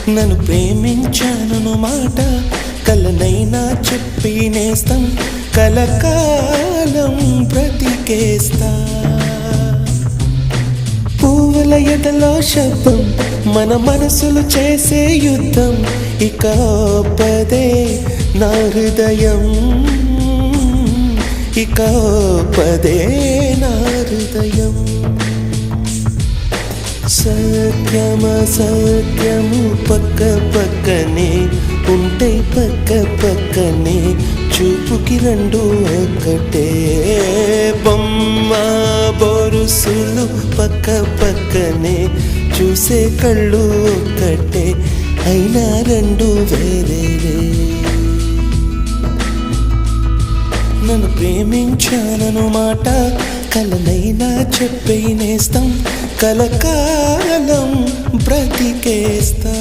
నన్ను ప్రేమించాను మాట కలనైనా చెప్పి నేస్తం కలకాలం బ్రతికేస్తా పువ్వుల ఎదలో శబ్దం మన మనసులు చేసే యుద్ధం ఇక పదే నా హృదయం ఇక పదే నా హృదయం సత్యము పక్క పక్కనే ఉంటే పక్క పక్కనే చూపుకి రెండు ఒక్కటే బొమ్మ బొరుసులు పక్క పక్కనే చూసే కళ్ళు ఒక్కటే అయినా రెండు వేరే నన్ను ప్రేమించాను మాట కలనైనా చెప్పి నేస్తం కలకాలం బ్రతికేస్తా